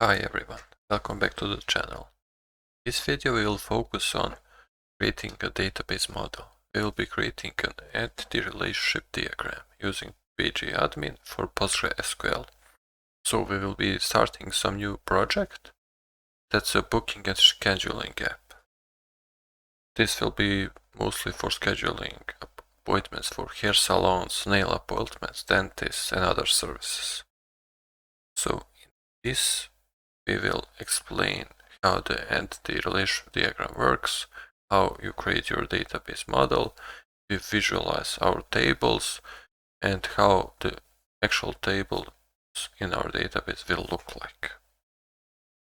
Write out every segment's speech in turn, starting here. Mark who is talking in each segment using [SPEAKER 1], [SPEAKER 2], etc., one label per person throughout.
[SPEAKER 1] Hi everyone, welcome back to the channel. In this video we will focus on creating a database model. We will be creating an entity relationship diagram using pgAdmin for PostgreSQL. So we will be starting some new project. That's a booking and scheduling app. This will be mostly for scheduling appointments for hair salons, nail appointments, dentists and other services. So in this we will explain how the entity relationship diagram works, how you create your database model, we visualize our tables, and how the actual tables in our database will look like.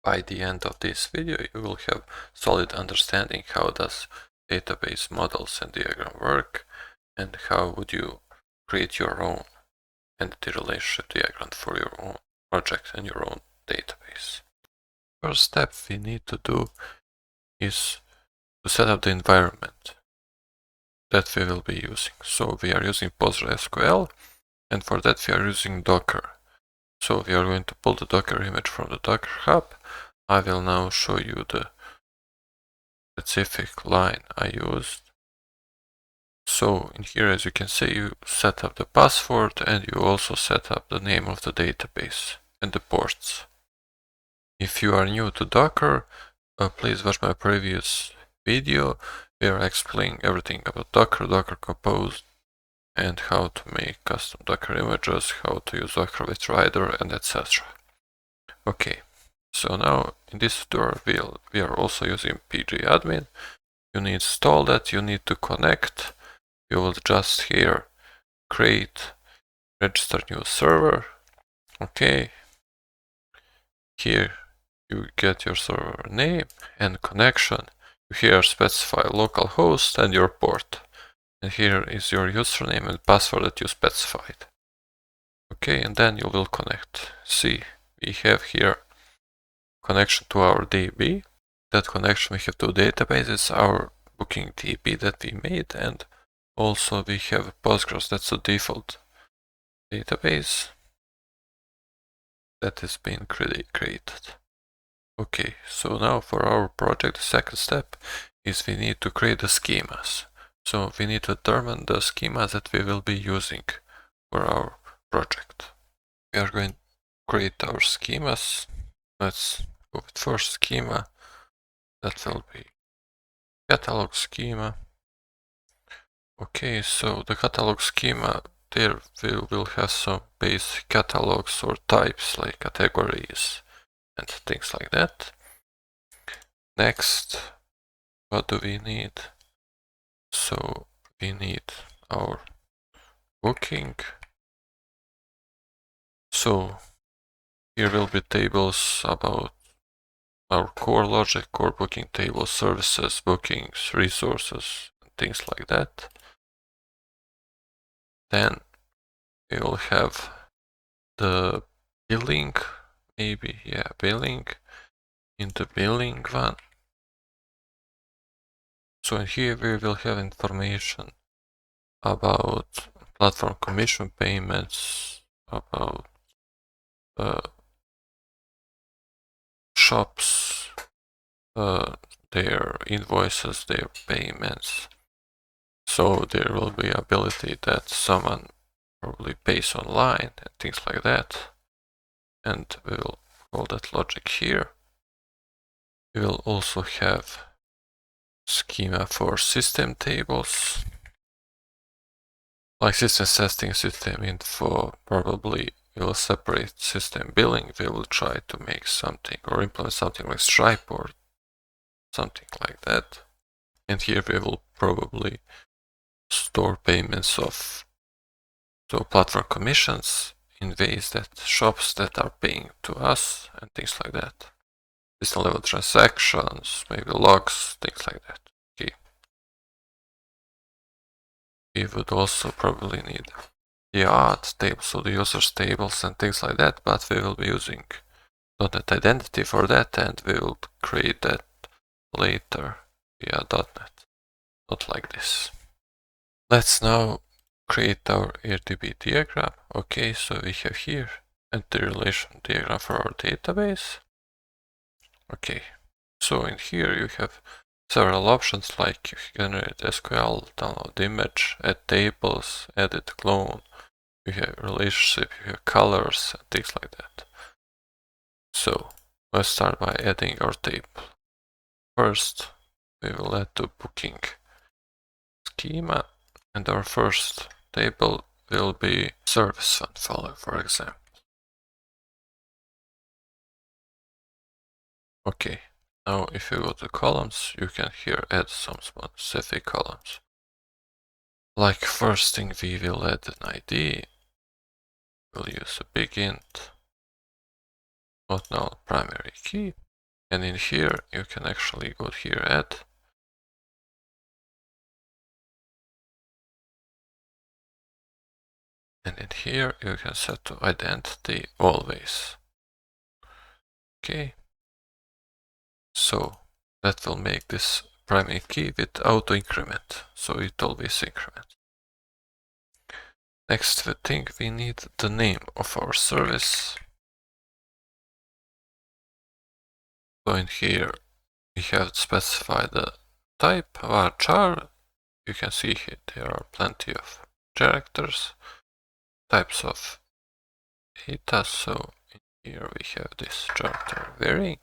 [SPEAKER 1] By the end of this video, you will have solid understanding how does database models and diagram work, and how would you create your own entity relationship diagram for your own project and your own database. First step we need to do is to set up the environment that we will be using. So we are using PostgreSQL, and for that we are using Docker. So we are going to pull the Docker image from the Docker Hub. I will now show you the specific line I used. So in here, as you can see, you set up the password and you also set up the name of the database and the ports. If you are new to Docker, please watch my previous video where I explain everything about Docker, Docker Compose, and how to make custom Docker images, how to use Docker with Rider, and etc. Okay, so now in this tutorial we are also using pgAdmin. You need to install that, you need to connect. You will just here create, register new server. Okay, here you get your server name and connection. You here specify localhost and your port. And here is your username and password that you specified. Okay, and then you will connect. See, we have here connection to our DB. That connection we have two databases, our booking DB that we made, and also we have Postgres, that's the default database that has been created. Okay, so now for our project, the second step is we need to create the schemas. So we need to determine the schemas that we will be using for our project. We are going to create our schemas. Let's go with first schema. That will be catalog schema. Okay, so the catalog schema, there we will have some basic catalogs or types like categories and things like that. Next, what do we need? So we need our booking. So here will be tables about our core logic, core booking tables, services, bookings, resources, things like that. Then we will have the billing, maybe, yeah, billing, in the billing one. So in here we will have information about platform commission payments, about shops, their invoices, their payments. So there will be ability that someone probably pays online and things like that. And we will call that logic here. We will also have schema for system tables, like system testing, system info. Probably we will separate system billing. We will try to make something or implement something like Stripe or something like that. And here we will probably store payments of platform commissions in ways that shops that are paying to us and things like that. System level transactions, maybe logs, things like that. Okay. We would also probably need the auth tables, so the users tables and things like that, but we will be using .NET Identity for that, and we will create that later via .NET, not like this. Let's now create our ERD diagram. Okay, so we have here entity relation diagram for our database. Okay, so in here you have several options like generate SQL, download image, add tables, edit clone, you have relationship, you have colors, and things like that. So let's start by adding our table. First, we will add the booking schema, and our first table will be service fund follow, for example. Okay, now if you go to columns, you can here add some specific columns. Like first thing we will add an ID, we'll use a big int, not null primary key, and in here you can actually go here add, and in here you can set to identity always. Okay, so that will make this primary key with auto increment, so it always increments. Next thing, we need the name of our service. So in here we have to specify the type varchar. You can see here there are plenty of characters, types of data. So in here we have this character varying.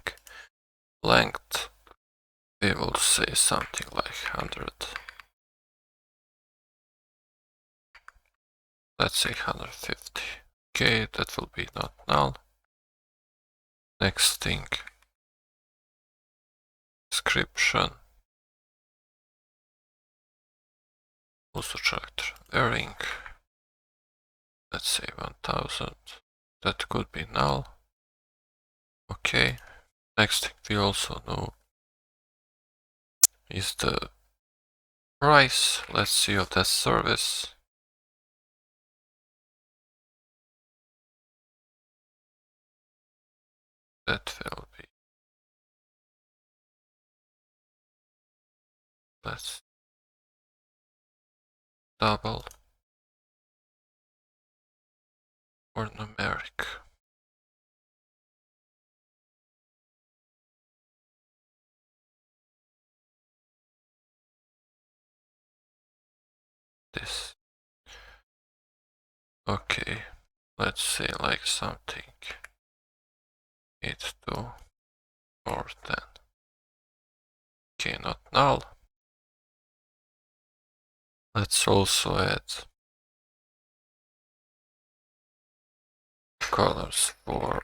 [SPEAKER 1] Length, we will say something like 100. Let's say 150. Okay, that will be not null. Next thing, description. Also character varying. Let's say 1000. That could be null. Okay. Next thing we also know is the price. Let's see of that service. That will be, let's double or numeric. This. Okay, let's say like something 82 or 10. Okay, not null. Let's also add colors for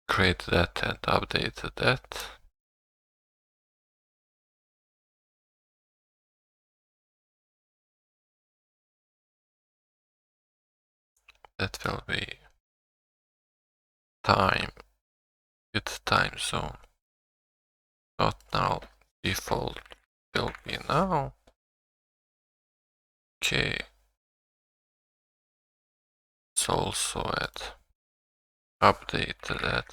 [SPEAKER 1] create that and update that. That will be time with time zone. Not now. Default will be now. Okay. Let's also add update that.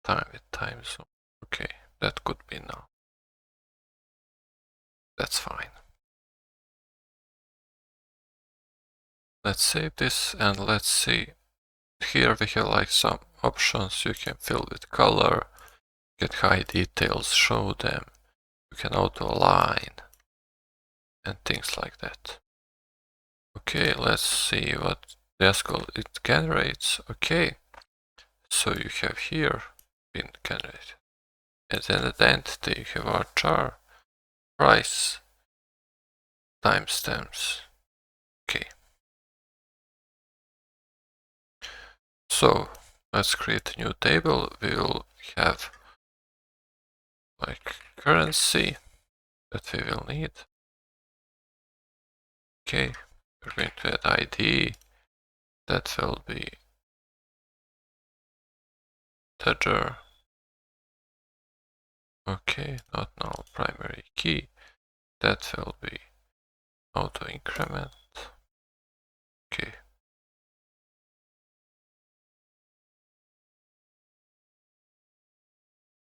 [SPEAKER 1] Time with time zone. Okay, that could be now. That's fine. Let's save this and let's see. Here we have like some options. You can fill with color, you can hide details, show them, you can auto align and things like that. Okay, let's see what the SQL it generates. Okay, so you have here been generated. And then identity, you have our char, price, timestamps. Okay. So let's create a new table. We will have like currency that we will need. Okay, we're going to add ID. That will be integer. Okay, not null primary key. That will be auto increment. Okay.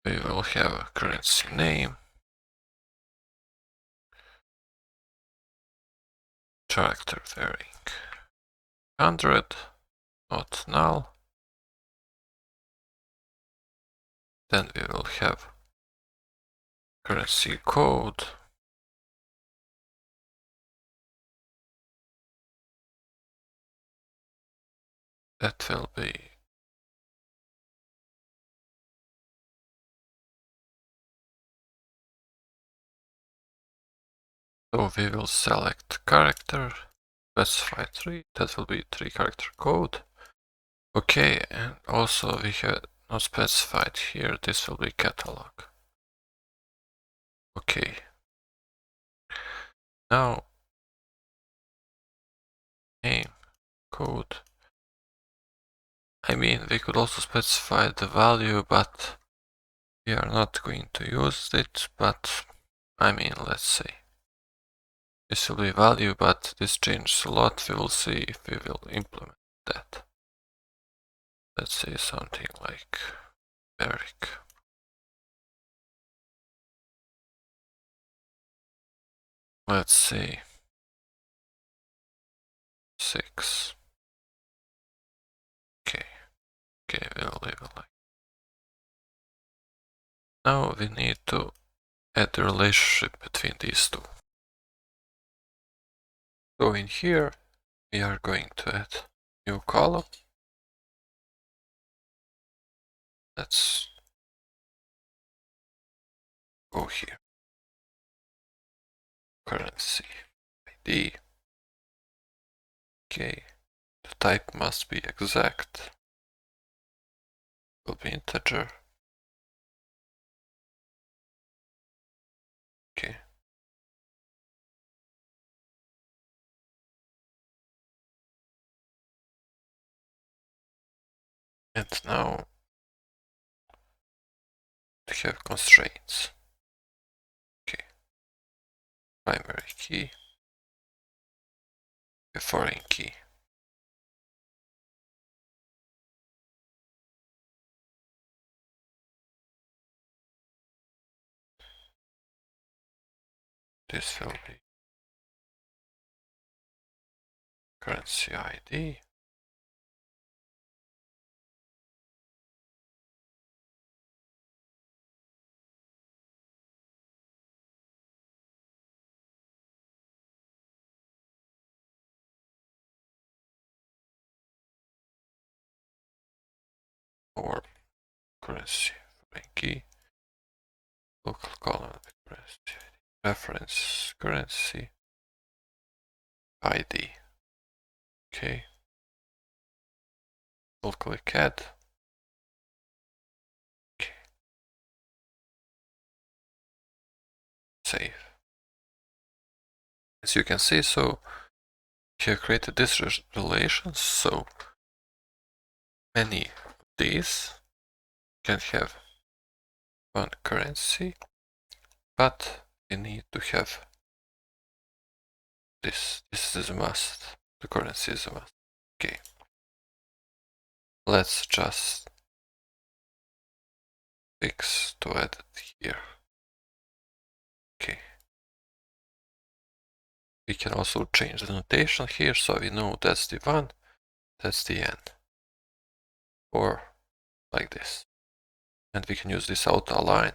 [SPEAKER 1] We will have a currency name, character varying 100, not null. Then we will have currency code, that will be so we will select character, specify 3, that will be 3 character code. Okay, and also we have not specified here, this will be catalog. Okay. Now, name, code. I mean, we could also specify the value, but we are not going to use it, but I mean, let's say. This will be value, but this changes a lot. We will see if we will implement that. Let's say something like Eric. Let's say 6. Okay, we'll leave it like. Now we need to add the relationship between these two. So in here, we are going to add new column. Let's go here. Currency ID. Okay, the type must be exact. Will be integer. Okay. And now we have constraints. Okay. Primary key. A foreign key. This will be currency ID. Or currency foreign key. Local column currency ID. Reference currency ID. Okay. We'll click add. Okay. Save. As you can see, so we have created this relations, so many of these can have one currency, but we need to have this. This is a must. The currency is a must. Okay. Let's just fix to add it here. Okay. We can also change the notation here, so we know that's the 1, that's the n. Or like this. And we can use this auto align,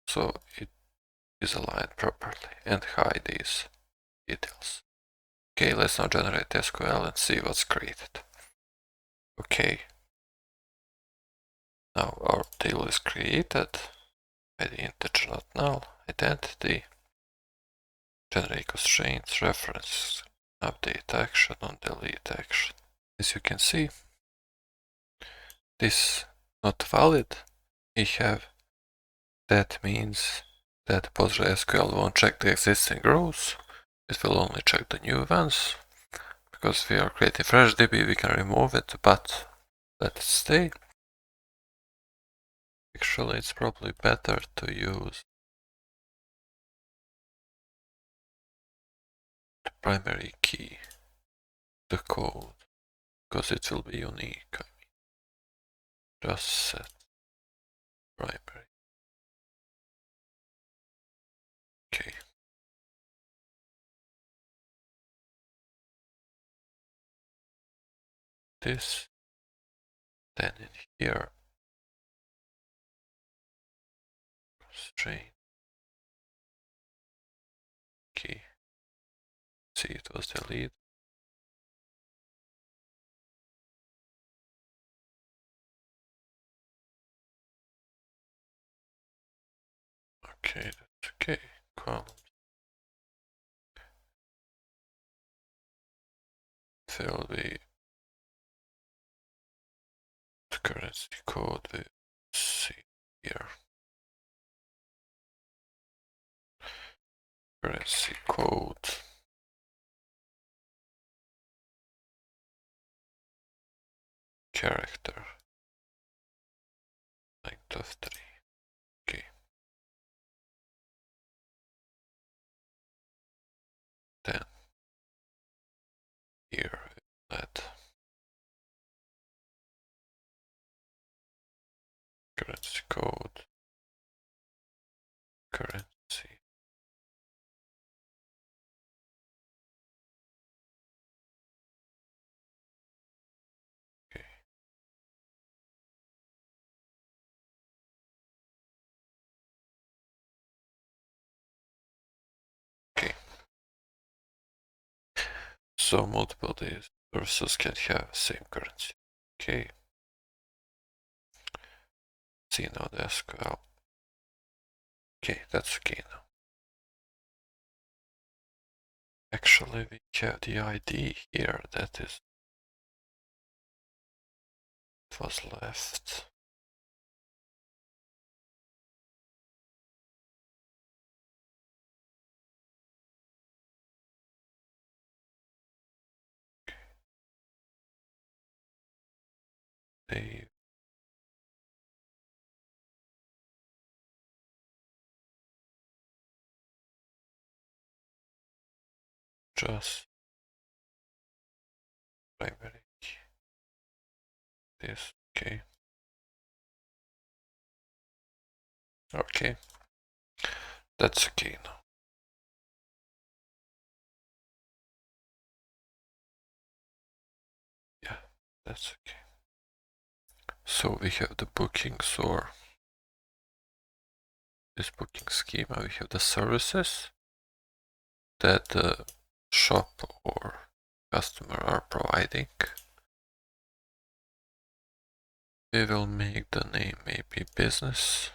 [SPEAKER 1] so it is aligned properly, and hide these details. Okay, let's now generate SQL and see what's created. Okay. Now our table is created. ID integer not null, identity, generate constraints, reference, update action on delete action. As you can see, this not valid. We have that means that PostgreSQL won't check the existing rows. It will only check the new ones. Because we are creating fresh DB, we can remove it, but let it stay. Actually, it's probably better to use the primary key, the code, because it will be unique. I mean, just set primary. this. Then in here, string key. See, it was deleted. Okay, that's okay. Column. It will be the currency code. We see here. Currency code. Character. Length of 3. Okay. Then here let currency code. Currency. Okay. Okay. So multiple data sources can have same currency. Okay. See now the SQL. Okay, that's okay now. Actually, we have the ID here. That is, it was left. They just primary key. This, okay. Okay. That's okay now. Yeah, that's okay. So we have the bookings or this booking schema. We have the services that the shop or customer are providing. We will make the name maybe business.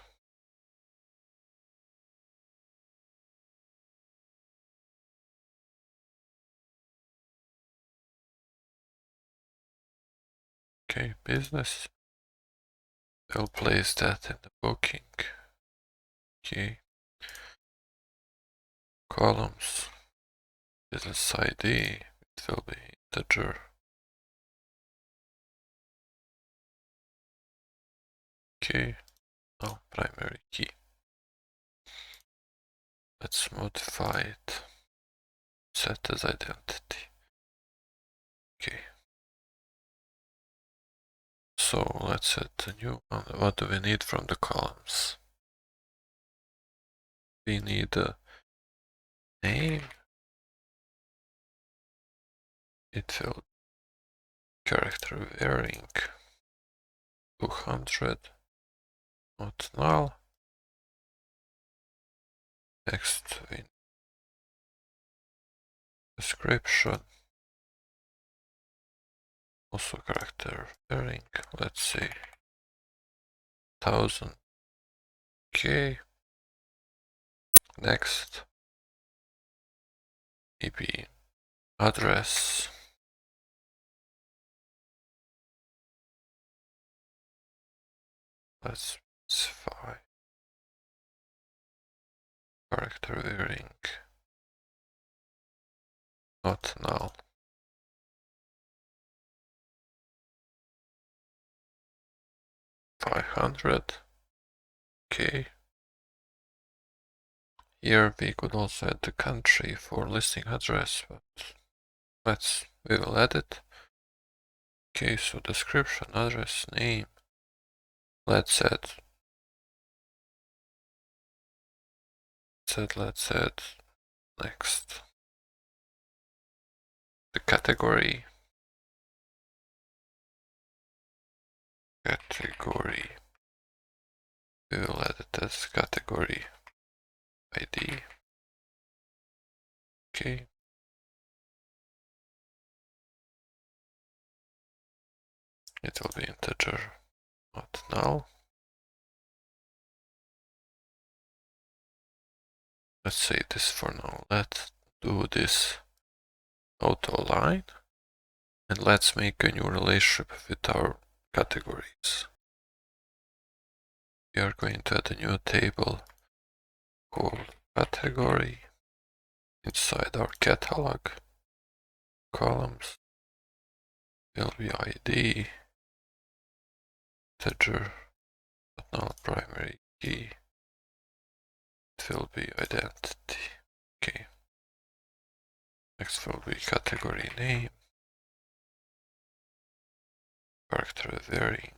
[SPEAKER 1] Okay, business. We'll place that in the booking. Okay. Columns. Business ID. It will be integer. Okay. Now primary key. Let's modify it. Set as identity. Okay. So let's set a new one. What do we need from the columns? We need a name. It will character varying 200, not null. Next in description, also character varying. Let's say 1000. Okay. Next, maybe address. Let's specify character varying, not null. 500. Okay. Here we could also add the country for listing address, but we will add it. Okay, so description, address, name. Let's add next the category. category. We will add it as category ID. Okay. It will be integer, not null. Let's say this for now. Let's do this auto line and let's make a new relationship with our categories. We are going to add a new table called category inside our catalog. Columns will be ID, integer, but not primary key. It will be identity. Okay. Next will be category name, character varying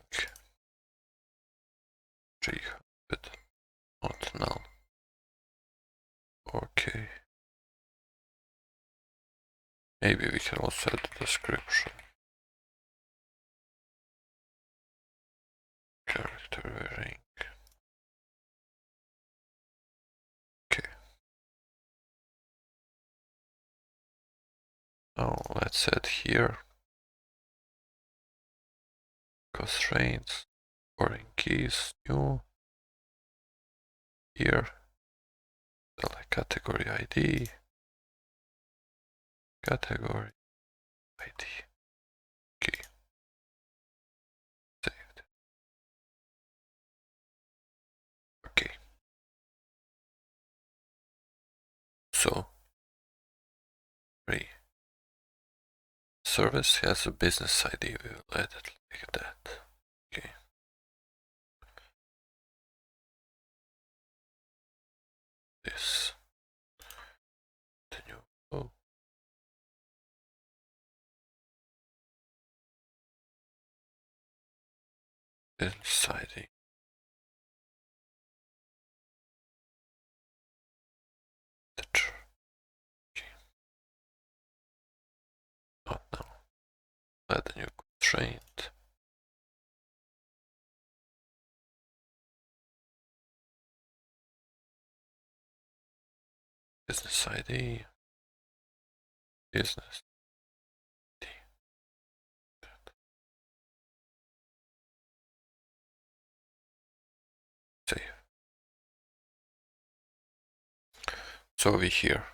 [SPEAKER 1] 300, not null. Okay. Maybe we can also add a description. Character varying. Okay. Now let's add here constraints, foreign keys, new. Here, select category ID, category ID. Okay. Saved. Okay. So, service has a business ID. We will add it like that. Okay. This. Continue. Oh. Business ID. Okay. Not now. Add a new constraint. Business ID. Business ID. Save. So over here.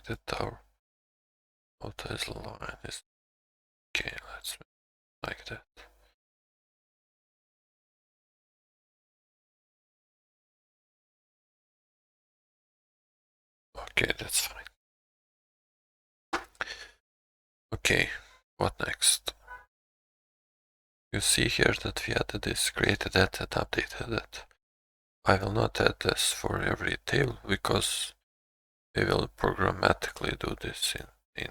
[SPEAKER 1] That our auto is line is okay. Let's make like that. Okay, that's fine. Okay, what next? You see here that we added this, created that and updated it. I will not add this for every table because we will programmatically do this in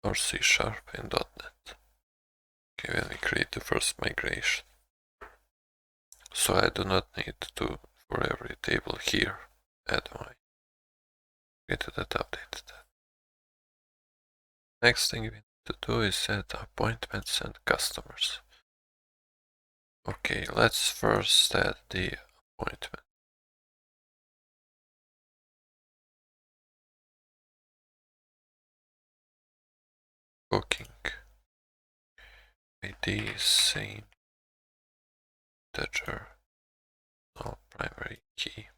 [SPEAKER 1] or C# in .NET. Okay, when we create the first migration. So I do not need to, for every table here, add my created that, updated that. Next thing we need to do is set appointments and customers. Okay, let's first add the appointment. Booking. ID same. Integer. No primary key.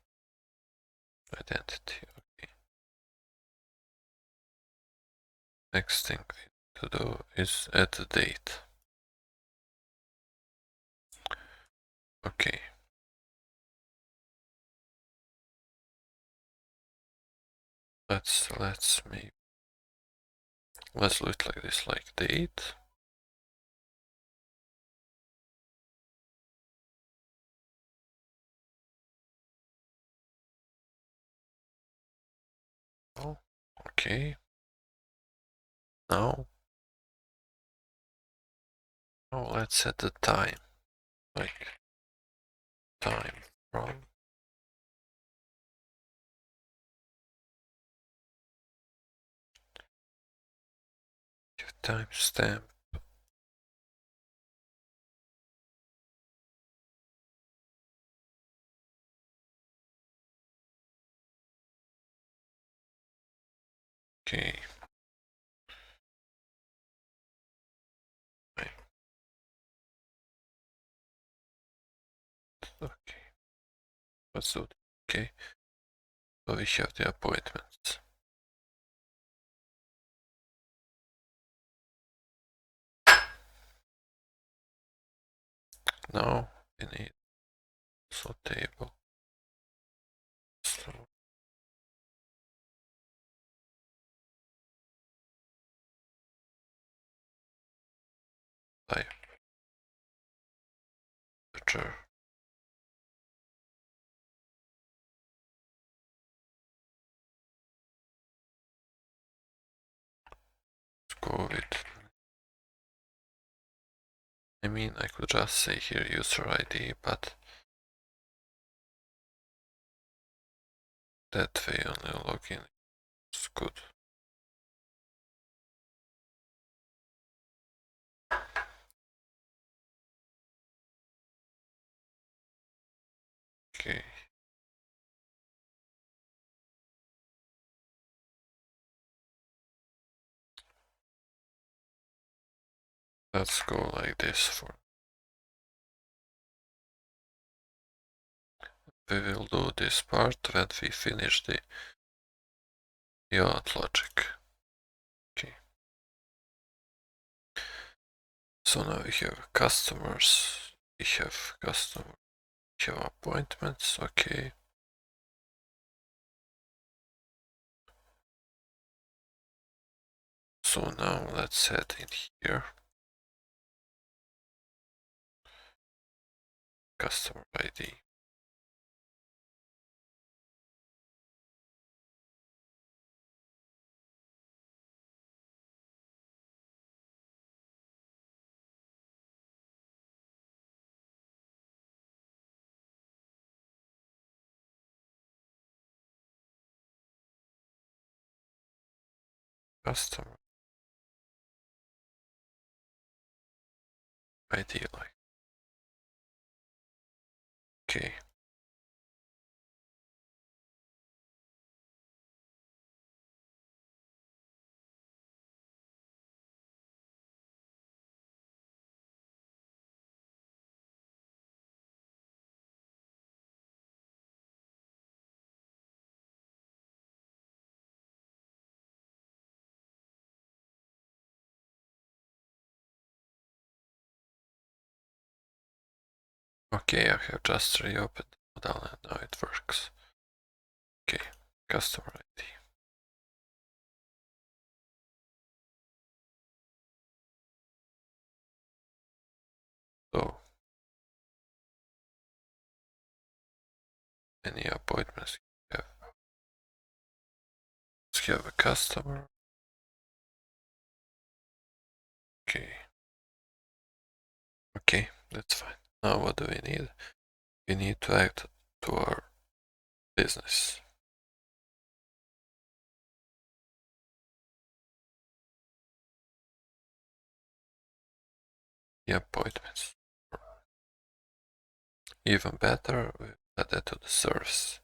[SPEAKER 1] Identity. Okay. Next thing we need to do is add the date. Okay. Let's do it like this, like date. Oh, okay. Now let's set the time, like time from timestamp. Okay. Okay. Let's do it. Okay. So we have the appointments. Now we need also table. So type picture. Let's go with. I mean, I could just say here user ID, but that way only login is good. Okay. Let's go like this for. We will do this part when we finish the yacht logic. Okay. So now we have customers. We have customer. We have appointments. Okay. So now let's set in here customer ID. Customer ID like. Okay. Okay, I have just reopened the model and now it works. Okay, customer ID. So, any appointments you have? Let's have a customer. Okay. Okay, that's fine. Now what do we need? We need to add to our business. The appointments. Even better, we add that to the service.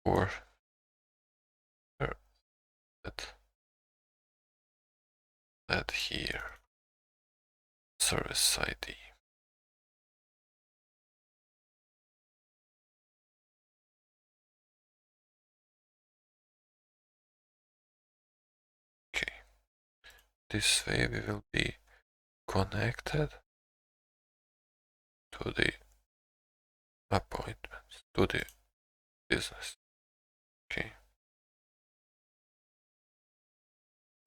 [SPEAKER 1] Or add here service ID. Okay. This way we will be connected to the appointments, to the business. Okay.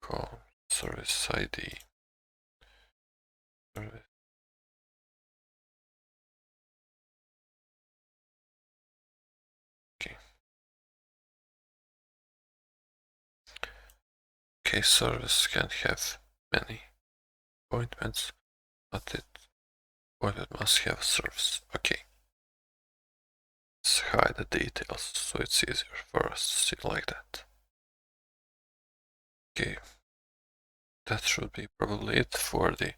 [SPEAKER 1] Call service ID. Service. Okay. Okay, service can have many appointments, but appointment must have a service. Okay. Let's hide the details so it's easier for us to see like that. Okay. That should be probably it for the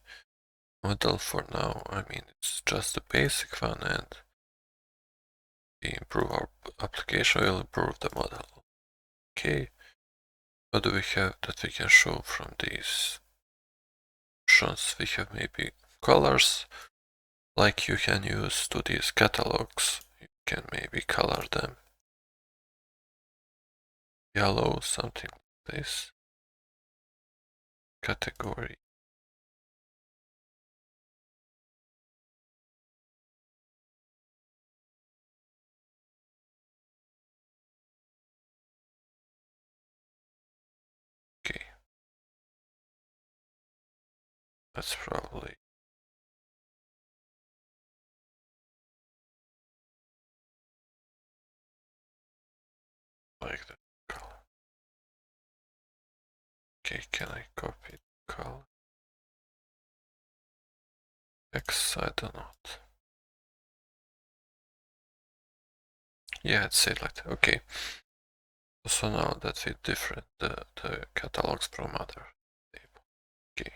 [SPEAKER 1] model for now. I mean, it's just a basic one, and we improve our application, will improve the model. Okay. What do we have that we can show from these options? We have maybe colors, like you can use to these catalogs. You can maybe color them yellow, something like this. Category. Okay. That's probably like the color. Okay, can I copy the color? X, I do not. Yeah, it's say like that. Okay. So now that we different the catalogs from other table. Okay.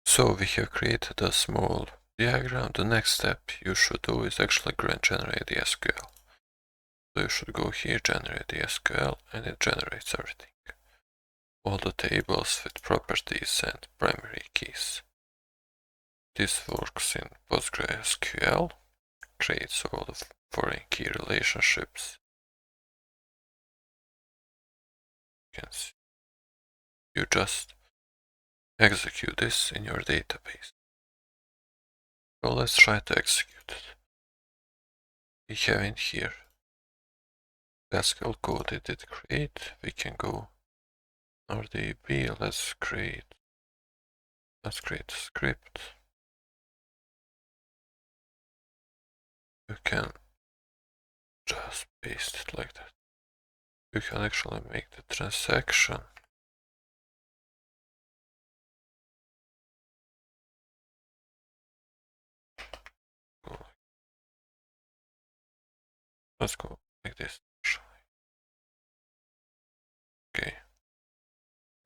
[SPEAKER 1] So we have created a small diagram. The next step you should do is actually generate the SQL. So you should go here, generate the SQL, and it generates everything. All the tables with properties and primary keys. This works in PostgreSQL, creates all the foreign key relationships. You can see. You just execute this in your database. So let's try to execute it. We have in here SQL code it did create. We can go RDB, let's create a script. You can just paste it like that. You can actually make the transaction. Let's go like this. Okay.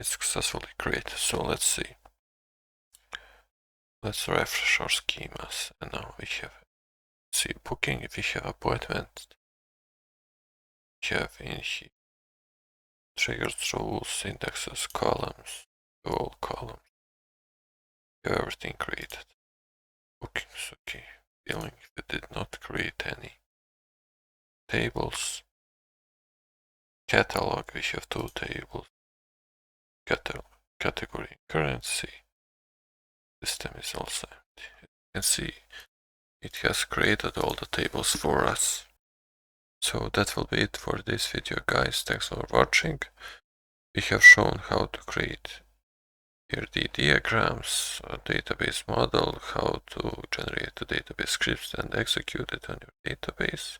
[SPEAKER 1] It's successfully created, so let's see. Let's refresh our schemas, and now we have, see, booking. If we have appointment, we have in here triggers, rows, indexes, columns, all columns. We have everything created. Bookings, okay. Billing, we did not create any tables. Catalog, we have 2 tables. Category, currency. System is also empty. You can see it has created all the tables for us. So that will be it for this video, guys. Thanks for watching. We have shown how to create ERD diagrams, a database model, how to generate the database scripts and execute it on your database.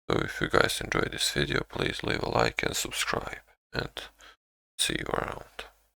[SPEAKER 1] So if you guys enjoyed this video, please leave a like and subscribe, and see you around.